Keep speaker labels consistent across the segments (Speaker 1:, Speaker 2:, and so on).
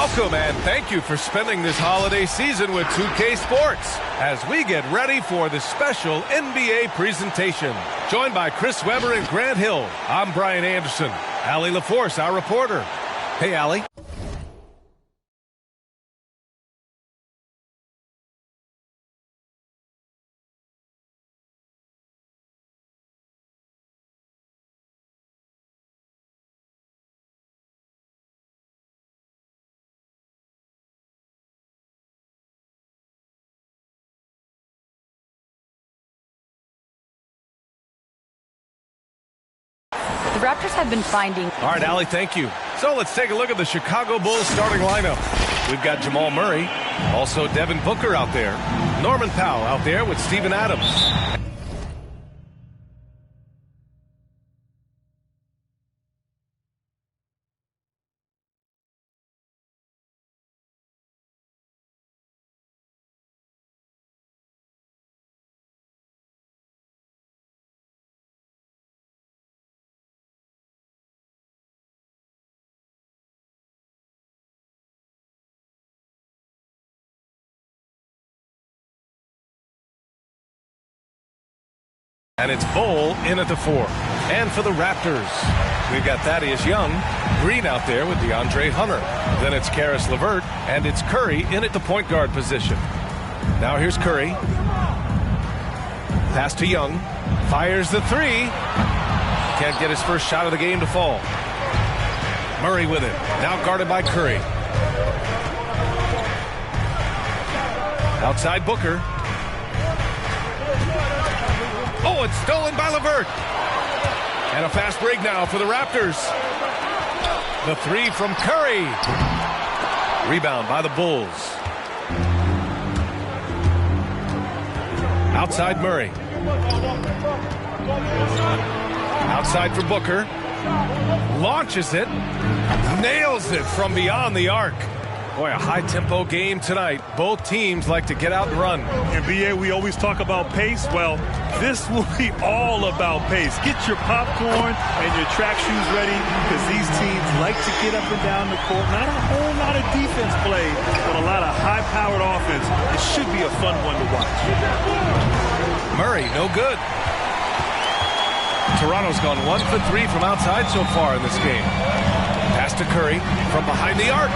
Speaker 1: Welcome and thank you for spending this holiday season with 2K Sports as we get ready for the special NBA presentation. Joined by Chris Webber and Grant Hill, I'm Brian Anderson. Allie LaForce, our reporter. Hey, Allie.
Speaker 2: The Raptors have been finding...
Speaker 1: All right, Allie, thank you. So let's take a look at the Chicago Bulls starting lineup. We've got Jamal Murray, also Devin Booker out there. Norman Powell out there with Steven Adams. And it's Bol in at the 4. And for the Raptors, we've got Thaddeus Young, Green out there with DeAndre Hunter. Then it's Caris LeVert, and it's Curry in at the point guard position. Now here's Curry. Pass to Young. Fires the 3. Can't get his first shot of the game to fall. Murray with it. Now guarded by Curry. Outside Booker. Oh, it's stolen by LeVert. And a fast break now for the Raptors. The 3 from Curry. Rebound by the Bulls. Outside Murray. Outside for Booker. Launches it. Nails it from beyond the arc. Boy, a high-tempo game tonight. Both teams like to get out and run.
Speaker 3: And, BA, we always talk about pace. Well, this will be all about pace. Get your popcorn and your track shoes ready because these teams like to get up and down the court. Not a whole lot of defense play, but a lot of high-powered offense. It should be a fun one to watch.
Speaker 1: Murray, no good. Toronto's gone 1 for 3 from outside so far in this game. Pass to Curry from behind the arc.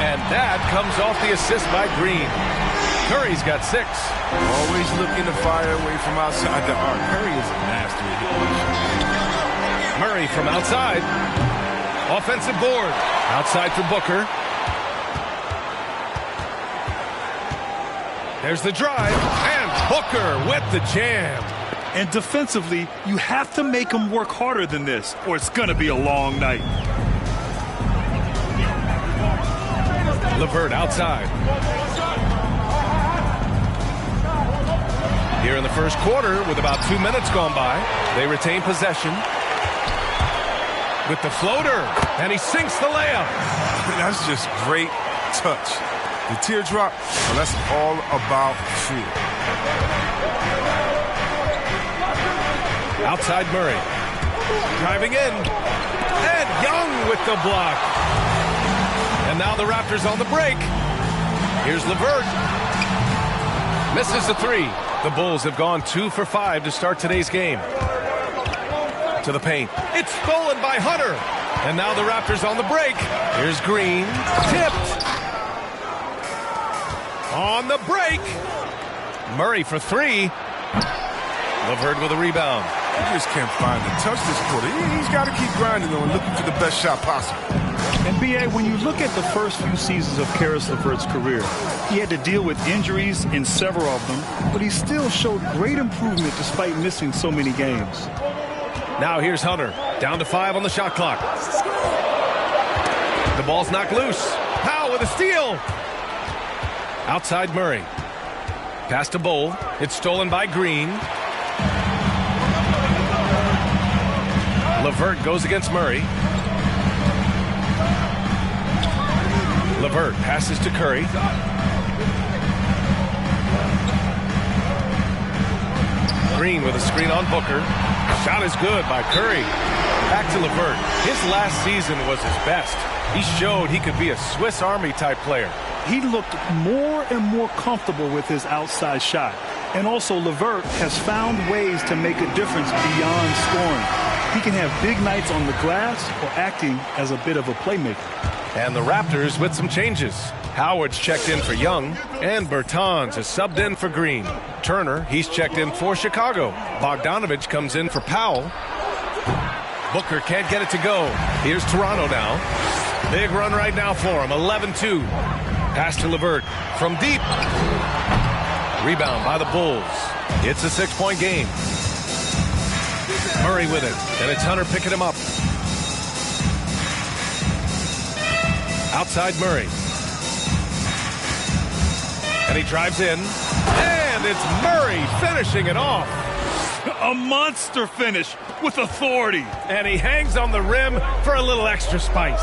Speaker 1: And that comes off the assist by Green. Curry's got 6.
Speaker 4: Always looking to fire away from outside the arc. Curry is a master of it.
Speaker 1: Murray from outside. Offensive board. Outside for Booker. There's the drive. And Booker with the jam.
Speaker 3: And defensively, you have to make them work harder than this, or it's going to be a long night.
Speaker 1: LeVert outside. Here in the first quarter, with about 2 minutes gone by, they retain possession. With the floater, and he sinks the layup.
Speaker 4: That's just great touch. The teardrop, well, that's all about feel.
Speaker 1: Outside Murray. Driving in. And Young with the block. And now the Raptors on the break. Here's LeVert. Misses the 3. The Bulls have gone 2 for 5 to start today's game. To the paint. It's stolen by Hunter. And now the Raptors on the break. Here's Green. Tipped. On the break. Murray for 3. LeVert with a rebound.
Speaker 4: He just can't find the touch this quarter. He's got to keep grinding, though, and looking for the best shot possible.
Speaker 3: And, B.A., when you look at the first few seasons of Caris LeVert's career, he had to deal with injuries in several of them, but he still showed great improvement despite missing so many games.
Speaker 1: Now here's Hunter. Down to 5 on the shot clock. The ball's knocked loose. Powell with a steal. Outside Murray. Pass to Bol. It's stolen by Green. LeVert goes against Murray. LeVert passes to Curry. Green with a screen on Booker. Shot is good by Curry. Back to LeVert. His last season was his best. He showed he could be a Swiss Army type player.
Speaker 3: He looked more and more comfortable with his outside shot. And also, LeVert has found ways to make a difference beyond scoring. He can have big nights on the glass or acting as a bit of a playmaker.
Speaker 1: And the Raptors with some changes. Howard's checked in for Young, and Bertans is subbed in for Green. Turner, he's checked in for Chicago. Bogdanovich comes in for Powell. Booker can't get it to go. Here's Toronto now. Big run right now for him, 11-2. Pass to LeVert from deep. Rebound by the Bulls. It's a 6-point game. Murray with it, and it's Hunter picking him up. Outside Murray. And he drives in. And it's Murray finishing it off.
Speaker 3: A monster finish with authority.
Speaker 1: And he hangs on the rim for a little extra spice.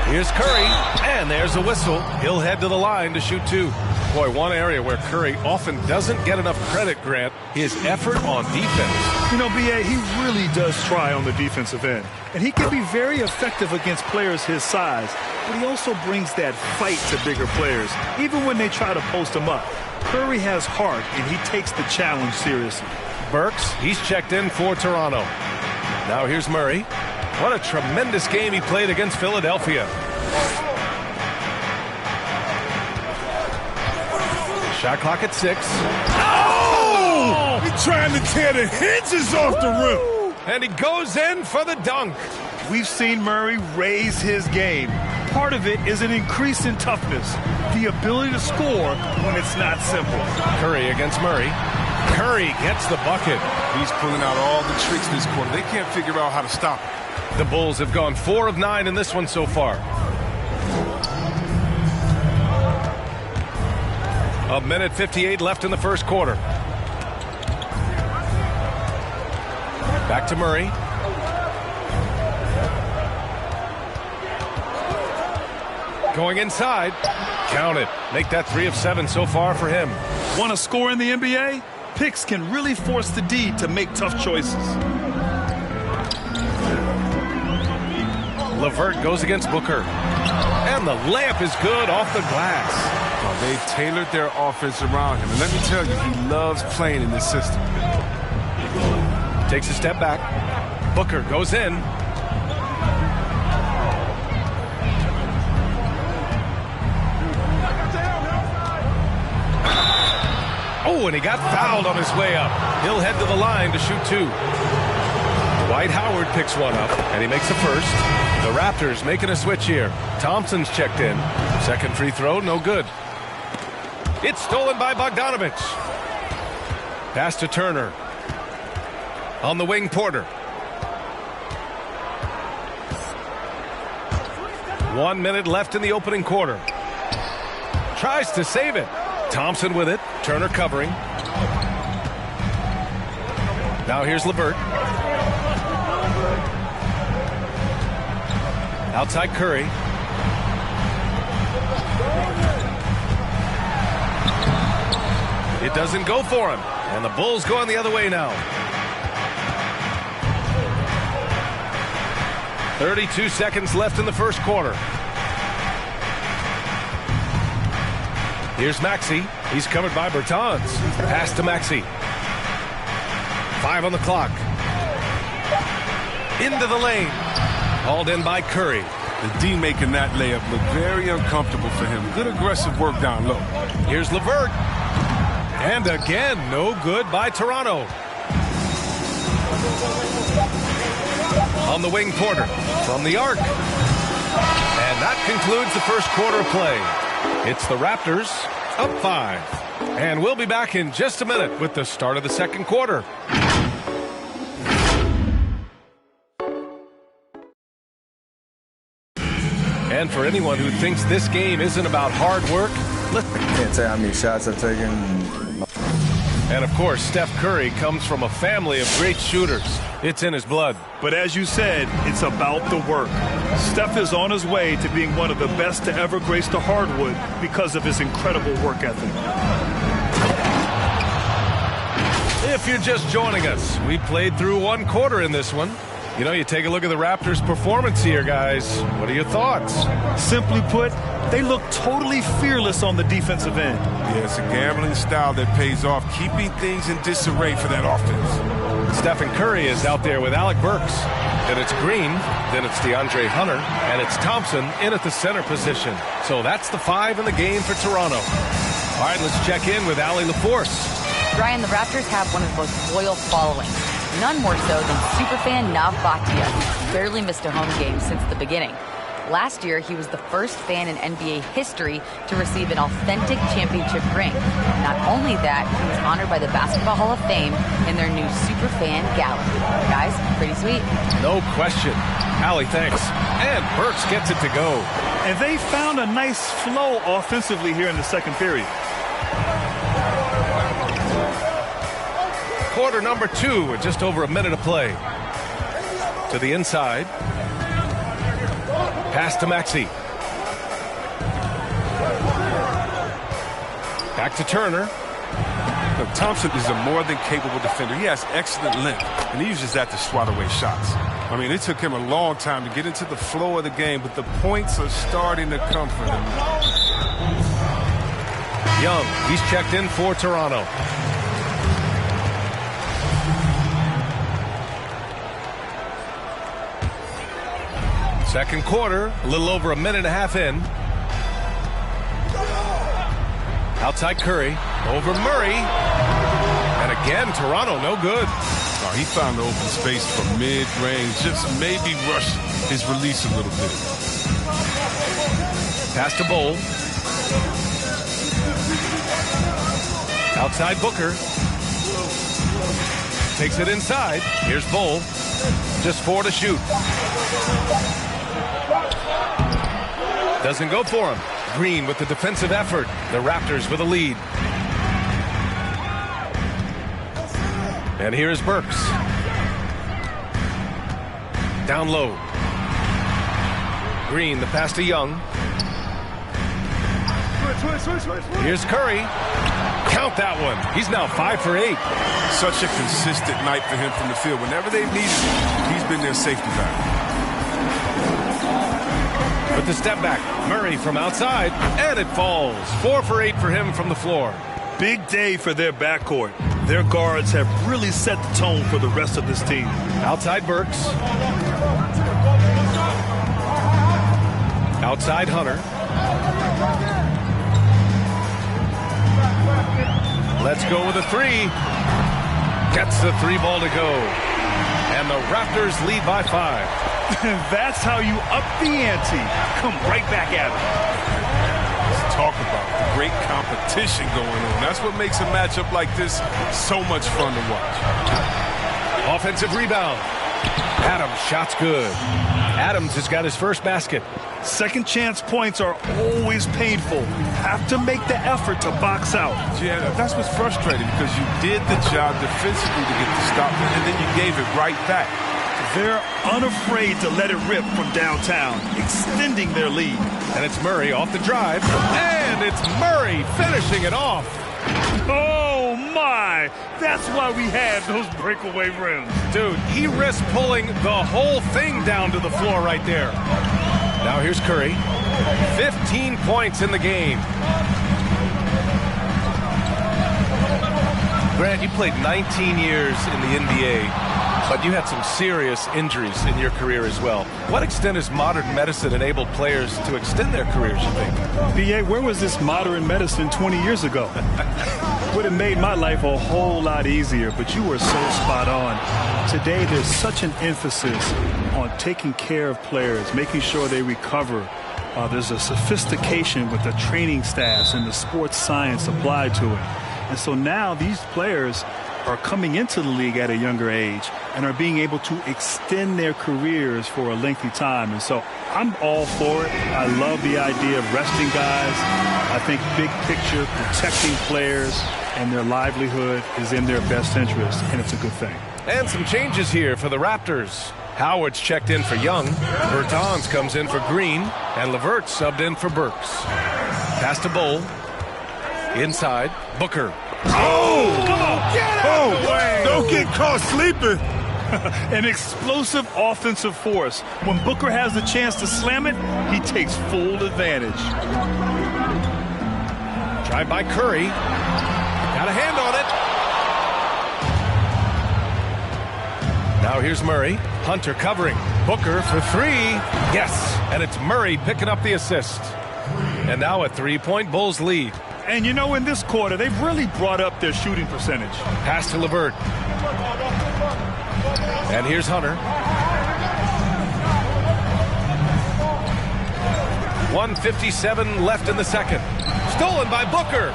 Speaker 1: Here's Curry, and there's a whistle. He'll head to the line to shoot 2. Boy, one area where Curry often doesn't get enough credit, Grant, his effort on defense.
Speaker 3: You know, B.A., he really does try on the defensive end. And he can be very effective against players his size. But he also brings that fight to bigger players, even when they try to post him up. Curry has heart, and he takes the challenge seriously.
Speaker 1: Burks, he's checked in for Toronto. Now here's Murray. What a tremendous game he played against Philadelphia. Shot clock at 6.
Speaker 4: Oh! He's trying to tear the hinges off the rim.
Speaker 1: And he goes in for the dunk.
Speaker 3: We've seen Murray raise his game. Part of it is an increase in toughness, the ability to score when it's not simple.
Speaker 1: Curry against Murray. Curry gets the bucket.
Speaker 4: He's pulling out all the tricks this quarter. They can't figure out how to stop him.
Speaker 1: The Bulls have gone 4 of 9 in this one so far. A minute 58 left in the first quarter. Back to Murray. Going inside. Count it. Make that 3 of 7 so far for him.
Speaker 3: Want to score in the NBA? Picks can really force the D to make tough choices.
Speaker 1: LeVert goes against Booker. And the layup is good off the glass.
Speaker 4: Oh, they've tailored their offense around him. And let me tell you, he loves playing in this system.
Speaker 1: Takes a step back. Booker goes in. Oh, and he got fouled on his way up. He'll head to the line to shoot 2. Dwight Howard picks one up, and he makes the first. The Raptors making a switch here. Thompson's checked in. Second free throw, no good. It's stolen by Bogdanovich. Pass to Turner. On the wing, Porter. 1 minute left in the opening quarter. Tries to save it. Thompson with it. Turner covering. Now here's LeVert. Outside Curry. It doesn't go for him. And the Bulls going the other way now. 32 seconds left in the first quarter. Here's Maxey. He's covered by Bertans. Pass to Maxey. 5 on the clock. Into the lane. Hauled in by Curry.
Speaker 4: The D making that layup look very uncomfortable for him. Good aggressive work down low.
Speaker 1: Here's LeVert. And again, no good by Toronto. On the wing, Porter. From the arc. And that concludes the first quarter of play. It's the Raptors up 5. And we'll be back in just a minute with the start of the second quarter. And for anyone who thinks this game isn't about hard work,
Speaker 5: can't tell how many shots I've taken.
Speaker 1: And of course, Steph Curry comes from a family of great shooters. It's in his blood.
Speaker 3: But as you said, it's about the work. Steph is on his way to being one of the best to ever grace the hardwood because of his incredible work ethic.
Speaker 1: If you're just joining us, we played through one quarter in this one. You know, you take a look at the Raptors' performance here, guys. What are your thoughts?
Speaker 3: Simply put, they look totally fearless on the defensive end.
Speaker 4: Yeah, it's a gambling style that pays off, keeping things in disarray for that offense.
Speaker 1: Stephen Curry is out there with Alec Burks. Then it's Green, then it's DeAndre Hunter, and it's Thompson in at the center position. So that's the 5 in the game for Toronto. All right, let's check in with Allie LaForce.
Speaker 2: Brian, the Raptors have one of the most loyal followings. None more so than superfan Nav Bhatia, who barely missed a home game since the beginning. Last year, he was the first fan in NBA history to receive an authentic championship ring. Not only that, he was honored by the Basketball Hall of Fame in their new Superfan Gallery. Guys, pretty sweet.
Speaker 1: No question. Allie, thanks. And Burks gets it to go.
Speaker 3: And they found a nice flow offensively here in the second period.
Speaker 1: Quarter number 2 with just over a minute to play. To the inside. Pass to Maxey. Back to Turner.
Speaker 4: Look, Thompson is a more than capable defender. He has excellent length, and he uses that to swat away shots. I mean, it took him a long time to get into the flow of the game, but the points are starting to come for him.
Speaker 1: Young, he's checked in for Toronto. Second quarter, a little over a minute and a half in. Outside Curry, over Murray. And again, Toronto, no good.
Speaker 4: Oh, he found the open space from mid-range, just maybe rush his release a little bit.
Speaker 1: Pass to Bol. Outside Booker. Takes it inside. Here's Bol. Just 4 to shoot. Doesn't go for him. Green with the defensive effort. The Raptors with a lead. And here is Burks. Down low. Green, the pass to Young. Here's Curry. Count that one. He's now 5 for 8.
Speaker 4: Such a consistent night for him from the field. Whenever they've needed him, he's been their safety valve.
Speaker 1: With the step back, Murray from outside, and it falls. 4 for 8 for him from the floor.
Speaker 3: Big day for their backcourt. Their guards have really set the tone for the rest of this team.
Speaker 1: Outside Burks. Outside Hunter. Let's go with a 3. Gets the 3 ball to go. And the Raptors lead by 5.
Speaker 3: That's how you up the ante. Come right back at it.
Speaker 4: Let's talk about the great competition going on. That's what makes a matchup like this so much fun to watch.
Speaker 1: Offensive rebound. Adams, shot's good. Adams has got his first basket.
Speaker 3: Second chance points are always painful. Have to make the effort to box out.
Speaker 4: Yeah, that's what's frustrating because you did the job defensively to get the stop, and then you gave it right back.
Speaker 3: They're unafraid to let it rip from downtown, extending their lead.
Speaker 1: And it's Murray off the drive. And it's Murray finishing it off.
Speaker 3: Oh, my. That's why we had those breakaway rims.
Speaker 1: Dude, he risked pulling the whole thing down to the floor right there. Now here's Curry. 15 points in the game. Grant, you played 19 years in the NBA, but you had some serious injuries in your career as well. What extent has modern medicine enabled players to extend their careers, you think?
Speaker 3: B.A., where was this modern medicine 20 years ago? Would have made my life a whole lot easier, but you were so spot on. Today, there's such an emphasis on taking care of players, making sure they recover. There's a sophistication with the training staffs and the sports science applied to it. And so now these players are coming into the league at a younger age and are being able to extend their careers for a lengthy time. And so I'm all for it. I love the idea of resting guys. I think big picture, protecting players and their livelihood is in their best interest, and it's a good thing.
Speaker 1: And some changes here for the Raptors. Howard's checked in for Young. Bertans comes in for Green. And LeVert subbed in for Burks. Pass to Bol. Inside, Booker.
Speaker 4: Oh!
Speaker 3: Come on!
Speaker 1: Get out of the way!
Speaker 4: Don't get caught sleeping.
Speaker 3: An explosive offensive force. When Booker has the chance to slam it, he takes full advantage.
Speaker 1: Drive by Curry. Got a hand on it. Now here's Murray. Hunter covering. Booker for three. Yes, and it's Murray picking up the assist. And now a three-point Bulls lead.
Speaker 3: And you know, in this quarter, they've really brought up their shooting percentage.
Speaker 1: Pass to LeVert. And here's Hunter. 1:57 left in the second. Stolen by Booker.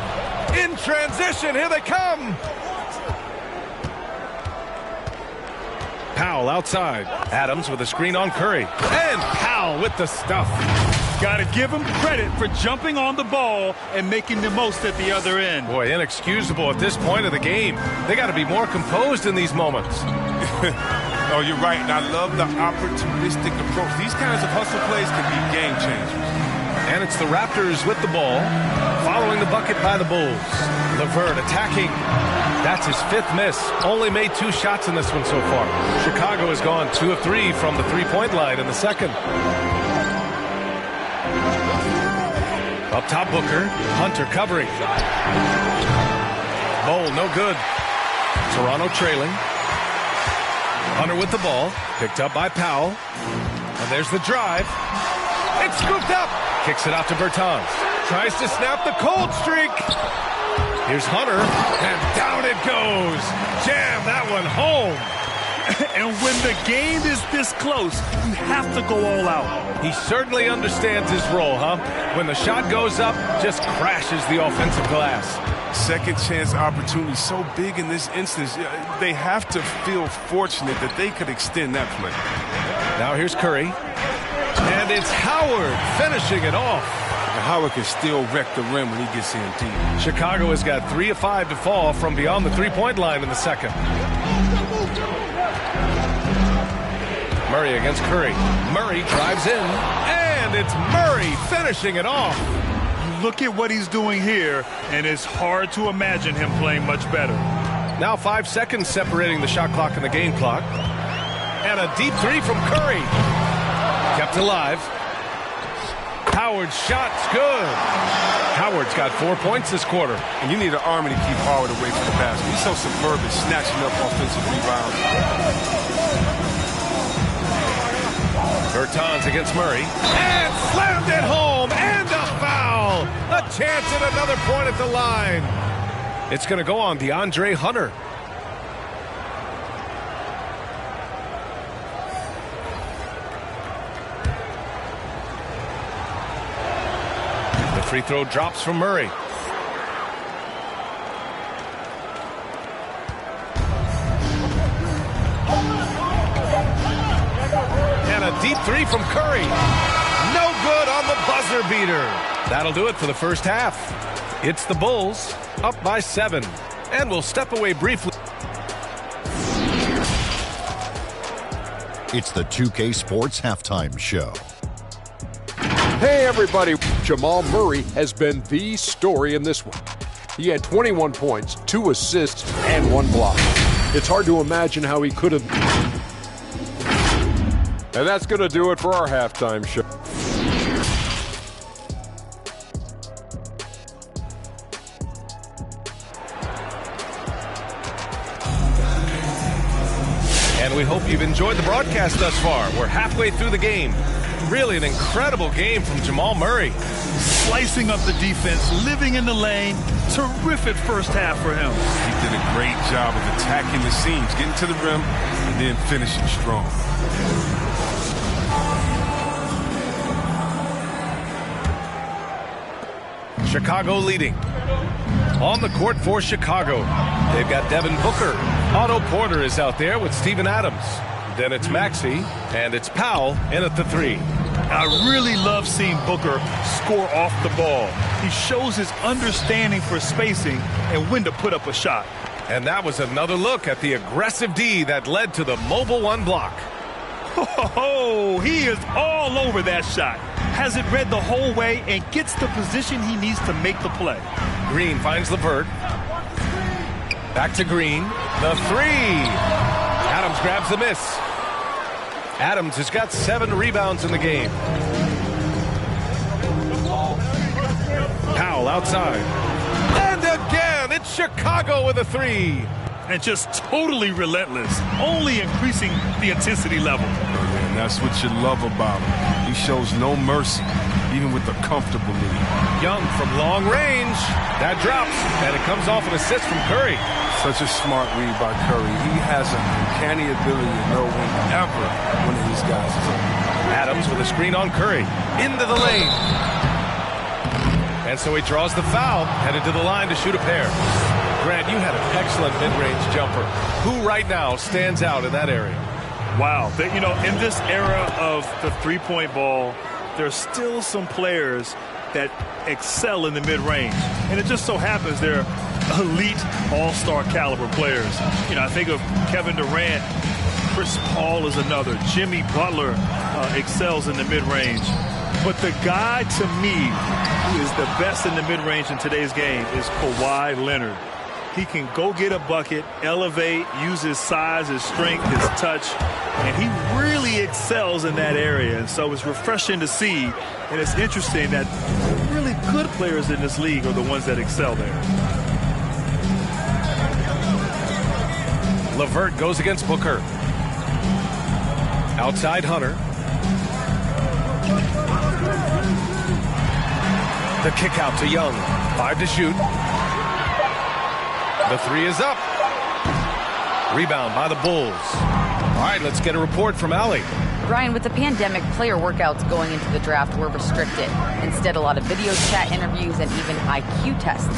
Speaker 1: In transition, here they come. Powell outside. Adams with a screen on Curry. And Powell with the stuff.
Speaker 3: Got to give him credit for jumping on the ball and making the most at the other end.
Speaker 1: Boy, inexcusable at this point of the game. They got to be more composed in these moments.
Speaker 4: Oh, you're right, and I love the opportunistic approach. These kinds of hustle plays can be game changers.
Speaker 1: And it's the Raptors with the ball, following the bucket by the Bulls. LeVert attacking. That's his fifth miss. Only made 2 shots in this one so far. Chicago has gone 2 of 3 from the three-point line in the second. Up top, Booker. Hunter covering. Bowl, no good. Toronto trailing. Hunter with the ball. Picked up by Powell. And there's the drive. It's scooped up. Kicks it out to Bertans. Tries to snap the cold streak. Here's Hunter. And down it goes. Jam that one home.
Speaker 3: And when the game is this close, you have to go all out.
Speaker 1: He certainly understands his role, huh? When the shot goes up, just crashes the offensive glass.
Speaker 4: Second chance opportunity so big in this instance. They have to feel fortunate that they could extend that play.
Speaker 1: Now here's Curry. And it's Howard finishing it off.
Speaker 4: And Howard can still wreck the rim when he gets in deep.
Speaker 1: Chicago has got 3 of 5 to fall from beyond the three-point line in the second. Murray against Curry. Murray drives in, and it's Murray finishing it off.
Speaker 3: Look at what he's doing here, and it's hard to imagine him playing much better.
Speaker 1: Now 5 seconds separating the shot clock and the game clock. And a deep three from Curry. Kept alive. Howard's shot's good. Howard's got 4 points this quarter.
Speaker 4: And you need an army to keep Howard away from the basket. He's so superb at snatching up offensive rebounds.
Speaker 1: Bertans against Murray. And slammed it home. And a foul. A chance at another point at the line. It's going to go on DeAndre Hunter. The free throw drops from Murray. And a deep three from Curry. No good on the buzzer beater. That'll do it for the first half. It's the Bulls up by 7. And we'll step away briefly.
Speaker 6: It's the 2K Sports Halftime Show.
Speaker 7: Hey everybody, Jamal Murray has been the story in this one. He had 21 points, 2 assists, and 1 block. It's hard to imagine how he could have. And that's going to do it for our halftime show.
Speaker 1: And we hope you've enjoyed the broadcast thus far. We're halfway through the game. Really an incredible game from Jamal Murray.
Speaker 3: Slicing up the defense, living in the lane. Terrific first half for him.
Speaker 4: He did a great job of attacking the seams, getting to the rim, and then finishing strong.
Speaker 1: Chicago leading. On the court for Chicago, they've got Devin Booker. Otto Porter is out there with Steven Adams. Then it's Maxey, and it's Powell in at the 3.
Speaker 3: I really love seeing Booker score off the ball. He shows his understanding for spacing and when to put up a shot.
Speaker 1: And that was another look at the aggressive D that led to the mobile 1 block.
Speaker 3: Oh, he is all over that shot. Has it read the whole way and gets the position he needs to make the play.
Speaker 1: Green finds LeVert. Back to Green. The three. Adams grabs the miss. Adams has got 7 rebounds in the game. Powell outside. And again, it's Chicago with a three.
Speaker 3: And just totally relentless, only increasing the intensity level.
Speaker 4: And that's what you love about him. He shows no mercy, even with a comfortable lead.
Speaker 1: Young from long range. That drops, and it comes off an assist from Curry.
Speaker 4: Such a smart read by Curry. He has an uncanny ability to know whenever one of these guys is open.
Speaker 1: Adams with a screen on Curry. Into the lane. And so he draws the foul, headed to the line to shoot a pair. Grant, you had an excellent mid-range jumper. Who right now stands out in that area?
Speaker 3: Wow. In this era of the three-point ball, there's still some players that excel in the mid-range. And it just so happens they're elite all-star caliber players. I think of Kevin Durant. Chris Paul is another. Jimmy Butler excels in the mid-range. But the guy, to me, who is the best in the mid-range in today's game is Kawhi Leonard. He can go get a bucket, elevate, use his size, his strength, his touch, and he really excels in that area. And so it's refreshing to see, and it's interesting that really good players in this league are the ones that excel there.
Speaker 1: LeVert goes against Booker. Outside Hunter. The kick out to Young. 5 to shoot. The three is up. Rebound by the Bulls. All right, let's get a report from Allie.
Speaker 2: Brian, with the pandemic, player workouts going into the draft were restricted. Instead, a lot of video chat interviews and even IQ tests.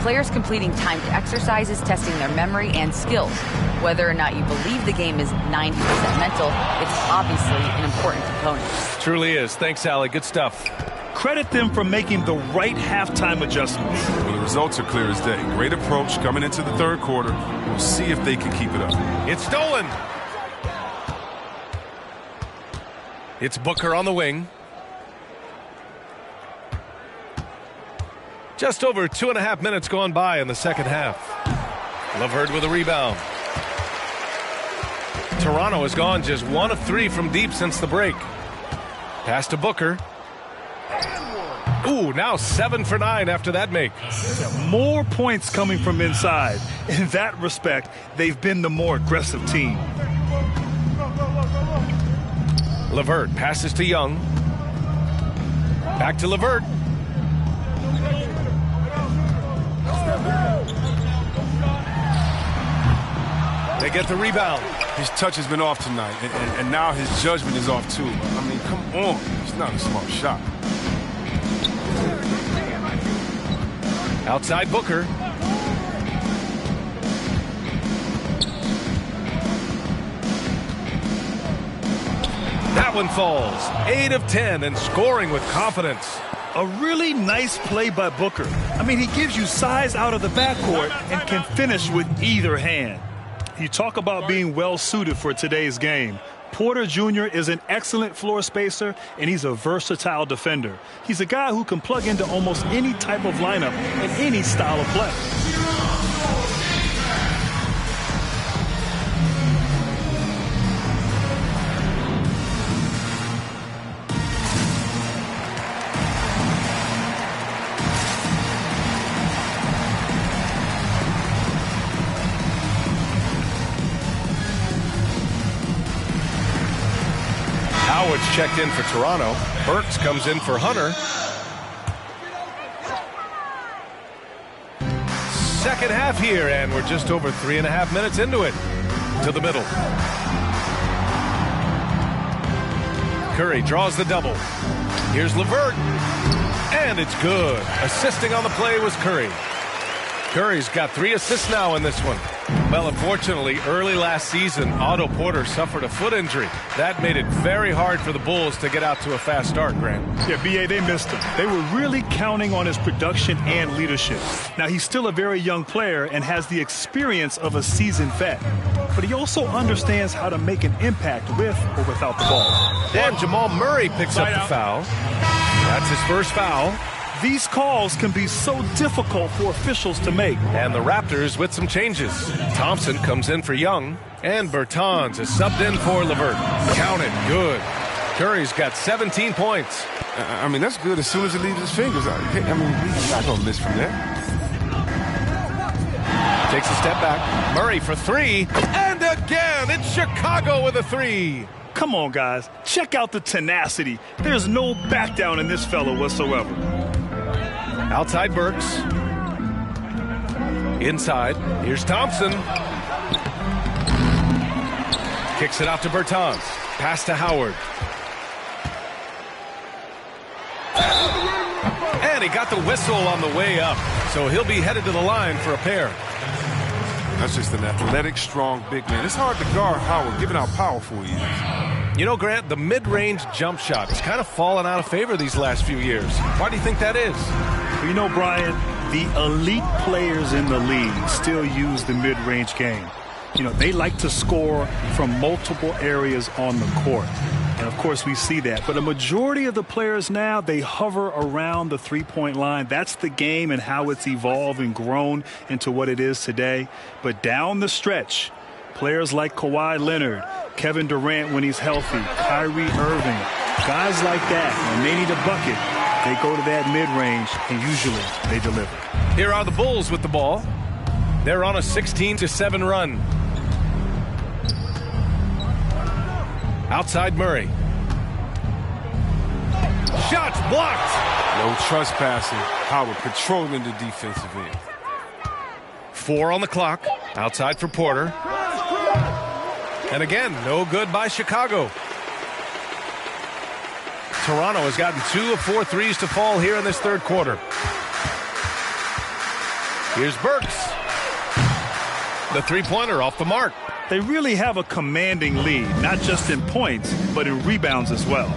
Speaker 2: Players completing timed exercises, testing their memory and skills. Whether or not you believe the game is 90% mental, it's obviously an important component.
Speaker 1: Truly is. Thanks, Allie. Good stuff.
Speaker 3: Credit them for making the right halftime adjustments.
Speaker 4: Well, the results are clear as day. Great approach coming into the third quarter. We'll see if they can keep it up.
Speaker 1: It's stolen. It's Booker on the wing. Just over 2.5 minutes gone by in the second half. LeVert with a rebound. Toronto has gone just 1 of 3 from deep since the break. Pass to Booker. Ooh, now 7 for 9 after that make.
Speaker 3: More points coming from inside. In that respect, they've been the more aggressive team.
Speaker 1: LeVert passes to Young. Back to LeVert. They get the rebound.
Speaker 4: His touch has been off tonight, and now his judgment is off too. I mean, come on. It's not a smart shot.
Speaker 1: Outside Booker. That one falls. 8 of 10 and scoring with confidence.
Speaker 3: A really nice play by Booker. I mean, he gives you size out of the backcourt and can finish with either hand. You talk about being well-suited for today's game. Porter Jr. is an excellent floor spacer, and he's a versatile defender. He's a guy who can plug into almost any type of lineup and any style of play.
Speaker 1: Howard's checked in for Toronto. Burks comes in for Hunter. Second half here, and we're just over 3.5 minutes into it. To the middle. Curry draws the double. Here's LeVert. And it's good. Assisting on the play was Curry. Curry's got 3 assists now in this one. Well, unfortunately, early last season, Otto Porter suffered a foot injury. That made it very hard for the Bulls to get out to a fast start, Grant.
Speaker 3: Yeah, B.A., they missed him. They were really counting on his production and leadership. Now, he's still a very young player and has the experience of a seasoned vet. But he also understands how to make an impact with or without the ball.
Speaker 1: And Jamal Murray picks up the foul. That's his first foul.
Speaker 3: These calls can be so difficult for officials to make.
Speaker 1: And the Raptors with some changes. Thompson comes in for Young, and Bertans is subbed in for LeVert. Counted. Good. Curry's got 17 points.
Speaker 4: I mean, that's good as soon as it leaves his fingers. I mean, he's not going to miss from there.
Speaker 1: Takes a step back. Murray for three. And again, it's Chicago with a three.
Speaker 3: Come on, guys. Check out the tenacity. There's no back down in this fella whatsoever.
Speaker 1: Outside Burks. Inside. Here's Thompson. Kicks it out to Bertans. Pass to Howard. And he got the whistle on the way up. So he'll be headed to the line for a pair.
Speaker 4: That's just an athletic, strong, big man. It's hard to guard Howard, given how powerful he is.
Speaker 1: You know, Grant, the mid-range jump shot has kind of fallen out of favor these last few years. Why do you think that is?
Speaker 3: You know, Brian, the elite players in the league still use the mid-range game. You know, they like to score from multiple areas on the court. And, of course, we see that. But a majority of the players now, they hover around the three-point line. That's the game and how it's evolved and grown into what it is today. But down the stretch, players like Kawhi Leonard, Kevin Durant when he's healthy, Kyrie Irving, guys like that, when they need a bucket, they go to that mid-range, and usually they deliver.
Speaker 1: Here are the Bulls with the ball. They're on a 16-7 run. Outside Murray. Shots blocked.
Speaker 4: No trespassing. Howard controlling the defensive end.
Speaker 1: 4 on the clock. Outside for Porter. And again, no good by Chicago. Toronto has gotten 2 of 4 threes to fall here in this third quarter. Here's Burks. The three-pointer off the mark.
Speaker 3: They really have a commanding lead, not just in points, but in rebounds as well.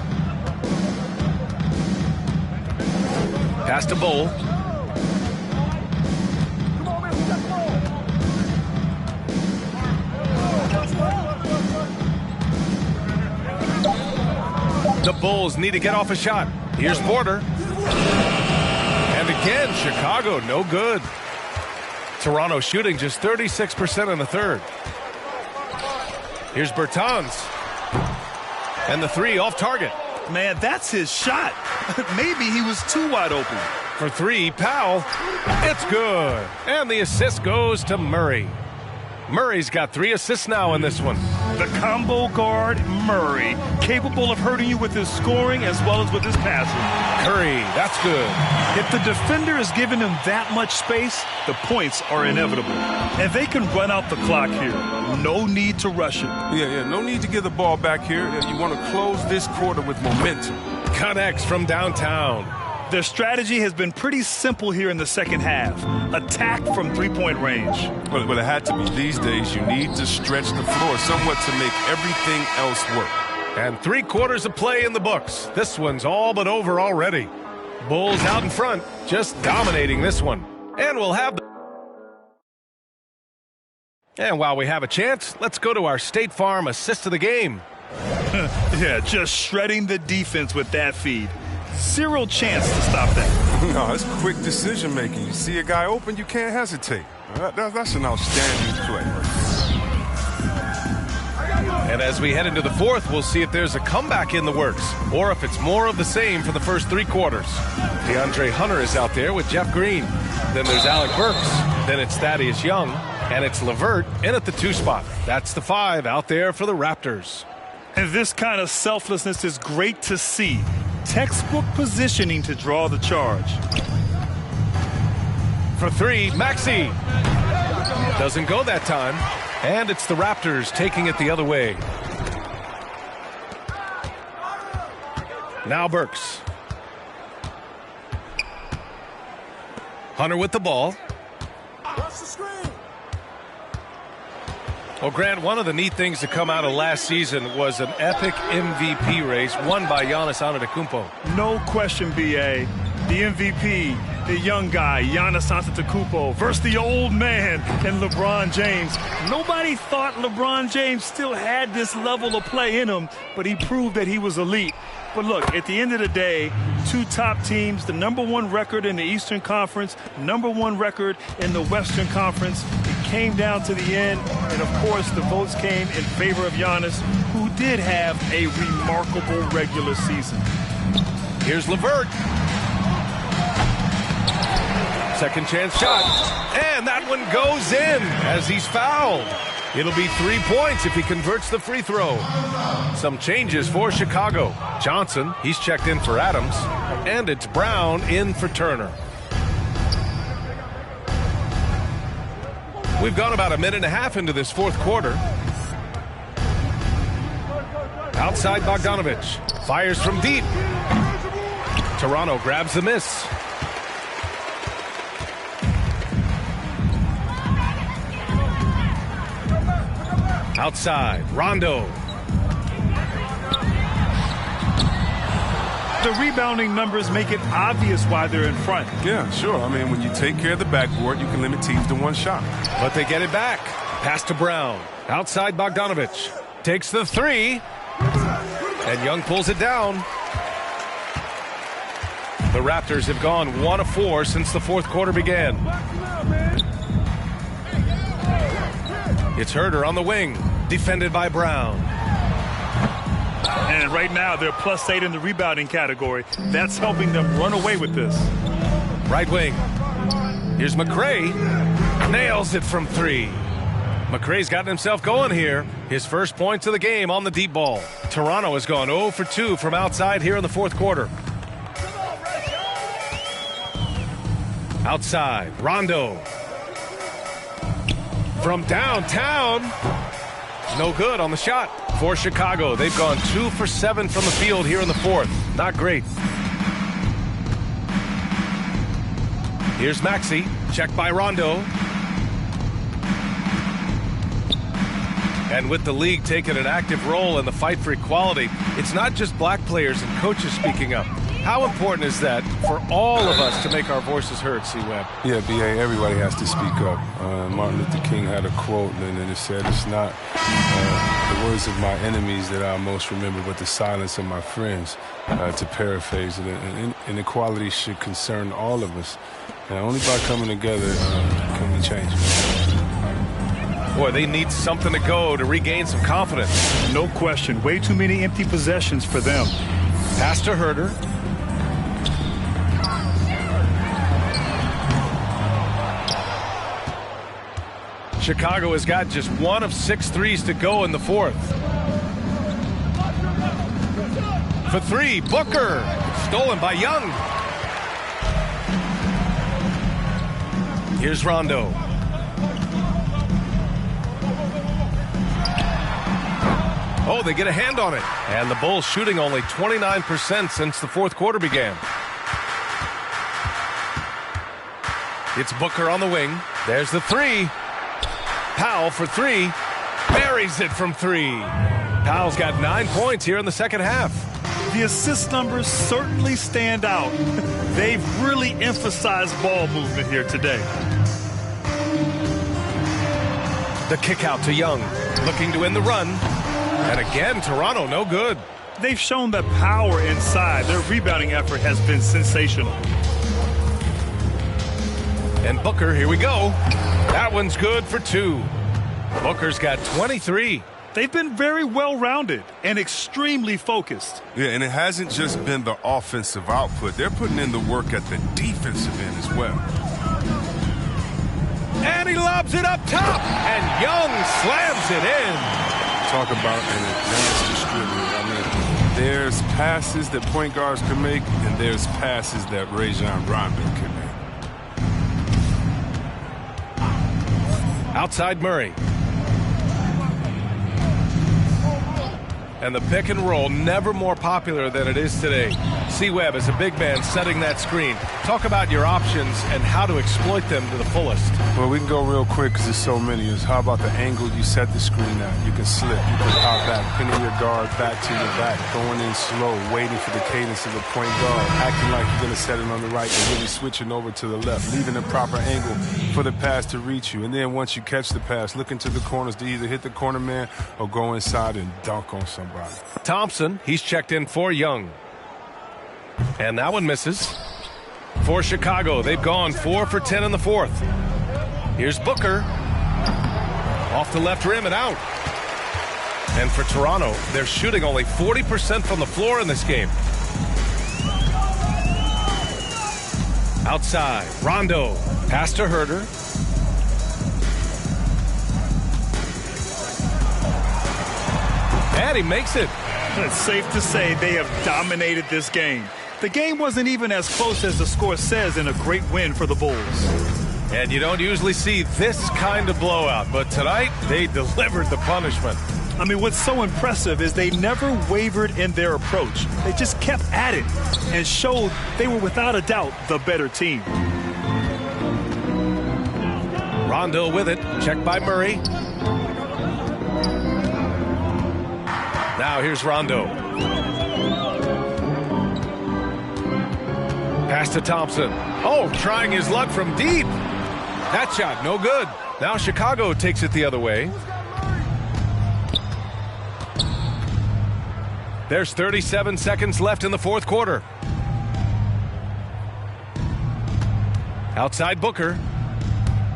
Speaker 1: Pass to Bull. The Bulls need to get off a shot. Here's Porter. And again, Chicago, no good. Toronto shooting just 36% in the third. Here's Bertans. And the three off target.
Speaker 3: Man, that's his shot. Maybe he was too wide open.
Speaker 1: For three, Powell. It's good. And the assist goes to Murray. Murray's got 3 assists now in this one.
Speaker 3: The combo guard, Murray, capable of hurting you with his scoring as well as with his passing.
Speaker 1: Curry, that's good.
Speaker 3: If the defender is giving him that much space, the points are inevitable. And they can run out the clock here. No need to rush it.
Speaker 4: Yeah, no need to give the ball back here. You want to close this quarter with momentum.
Speaker 1: Connects from downtown.
Speaker 3: Their strategy has been pretty simple here in the second half. Attack from three-point range.
Speaker 4: Well, it had to be. These days, you need to stretch the floor somewhat to make everything else work.
Speaker 1: And 3 quarters of play in the books. This one's all but over already. Bulls out in front, just dominating this one. And we'll have the... And while we have a chance, let's go to our State Farm assist of the game.
Speaker 3: Yeah, just shredding the defense with that feed. 0 chance to stop that.
Speaker 4: No, it's quick decision making. You see a guy open, you can't hesitate. That's an outstanding play.
Speaker 1: And as we head into the fourth, we'll see if there's a comeback in the works or if it's more of the same for the first 3 quarters. DeAndre Hunter is out there with Jeff Green. Then there's Alec Burks. Then it's Thaddeus Young. And it's LeVert in at the 2 spot. That's the 5 out there for the Raptors.
Speaker 3: And this kind of selflessness is great to see. Textbook positioning to draw the charge.
Speaker 1: For 3, Maxey. Doesn't go that time. And it's the Raptors taking it the other way. Now Burks. Hunter with the ball. Well, Grant, one of the neat things to come out of last season was an epic MVP race won by Giannis Antetokounmpo.
Speaker 3: No question, B.A. The MVP, the young guy, Giannis Antetokounmpo, versus the old man and LeBron James. Nobody thought LeBron James still had this level of play in him, but he proved that he was elite. But look, at the end of the day, two top teams, the #1 record in the Eastern Conference, #1 record in the Western Conference. It came down to the end, and of course the votes came in favor of Giannis, who did have a remarkable regular season.
Speaker 1: Here's LeVert. Second chance shot. And that one goes in as he's fouled. It'll be 3 points if he converts the free throw. Some changes for Chicago. Johnson, he's checked in for Adams. And it's Brown in for Turner. We've gone about a minute and a half into this fourth quarter. Outside Bogdanovich. Fires from deep. Toronto grabs the miss. Outside, Rondo.
Speaker 3: The rebounding numbers make it obvious why they're in front.
Speaker 4: Yeah, sure. I mean, when you take care of the backboard, you can limit teams to one shot.
Speaker 1: But they get it back. Pass to Brown. Outside Bogdanovich. Takes the three. And Young pulls it down. The Raptors have gone 1 of 4 since the fourth quarter began. It's Herter on the wing, defended by Brown.
Speaker 3: And right now, they're +8 in the rebounding category. That's helping them run away with this.
Speaker 1: Right wing. Here's McRae. Nails it from 3. McRae's gotten himself going here. His first points of the game on the deep ball. Toronto has gone 0 for 2 from outside here in the fourth quarter. Outside, Rondo. From downtown. No good on the shot for Chicago. They've gone 2 for 7 from the field here in the fourth. Not great. Here's Maxey. Checked by Rondo. And with the league taking an active role in the fight for equality, it's not just black players and coaches speaking up. How important is that for all of us to make our voices heard, C-Web?
Speaker 4: Yeah, B.A., everybody has to speak up. Martin Luther King had a quote, and it said, it's not the words of my enemies that I most remember, but the silence of my friends, to paraphrase it. And inequality should concern all of us. And only by coming together can we change it.
Speaker 1: Boy, they need something to go to regain some confidence.
Speaker 3: No question. Way too many empty possessions for them.
Speaker 1: Pass to Herter. Chicago has got just 1 of 6 threes to go in the fourth. For 3, Booker. Stolen by Young. Here's Rondo. Oh, they get a hand on it. And the Bulls shooting only 29% since the fourth quarter began. It's Booker on the wing. There's the 3. Powell for 3. Buries it from 3. Powell's got 9 points here in the second half.
Speaker 3: The assist numbers certainly stand out. They've really emphasized ball movement here today.
Speaker 1: The kick out to Young. Looking to end the run. And again, Toronto no good.
Speaker 3: They've shown that power inside. Their rebounding effort has been sensational.
Speaker 1: And Booker, here we go. That one's good for 2. Booker's got 23.
Speaker 3: They've been very well-rounded and extremely focused.
Speaker 4: Yeah, and it hasn't just been the offensive output. They're putting in the work at the defensive end as well.
Speaker 1: And he lobs it up top. And Young slams it in.
Speaker 4: Talk about an advanced distributor. I mean, there's passes that point guards can make, and there's passes that Rajon Rondo can make.
Speaker 1: Outside Murray. And the pick and roll never more popular than it is today. C. Webb is a big man setting that screen. Talk about your options and how to exploit them to the fullest.
Speaker 4: Well, we can go real quick because there's so many. How about the angle you set the screen at? You can slip, you can pop back, pinning your guard back to your back, going in slow, waiting for the cadence of the point guard, acting like you're going to set it on the right and really switching over to the left, leaving the proper angle for the pass to reach you. And then once you catch the pass, look into the corners to either hit the corner man or go inside and dunk on somebody.
Speaker 1: Thompson, he's checked in for Young. And that one misses. For Chicago, they've gone 4 for 10 in the fourth. Here's Booker. Off the left rim and out. And for Toronto, they're shooting only 40% from the floor in this game. Outside, Rondo. Pass to Herter. And he makes it.
Speaker 3: It's safe to say they have dominated this game. The game wasn't even as close as the score says in a great win for the Bulls.
Speaker 1: And you don't usually see this kind of blowout, but tonight they delivered the punishment.
Speaker 3: I mean, what's so impressive is they never wavered in their approach. They just kept at it and showed they were without a doubt the better team.
Speaker 1: Rondo with it, checked by Murray. Now here's Rondo. Pass to Thompson. Oh, trying his luck from deep. That shot, no good. Now Chicago takes it the other way. There's 37 seconds left in the fourth quarter. Outside Booker.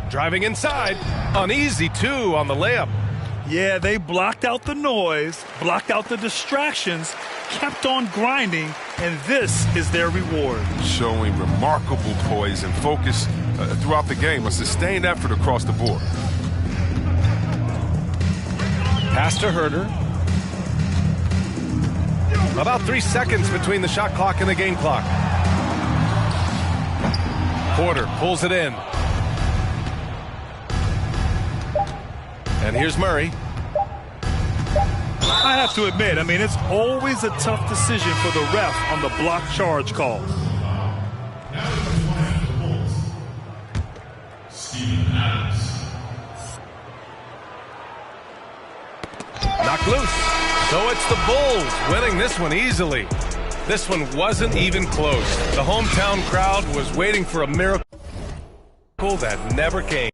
Speaker 1: Driving inside. An easy 2 on the layup.
Speaker 3: Yeah, they blocked out the noise, blocked out the distractions, kept on grinding, and this is their reward.
Speaker 4: Showing remarkable poise and focus throughout the game, a sustained effort across the board.
Speaker 1: Pass to Herter. About 3 seconds between the shot clock and the game clock. Porter pulls it in. And here's Murray.
Speaker 3: I have to admit, I mean, it's always a tough decision for the ref on the block charge call.
Speaker 1: Knocked loose. So it's the Bulls winning this one easily. This one wasn't even close. The hometown crowd was waiting for a miracle that never came.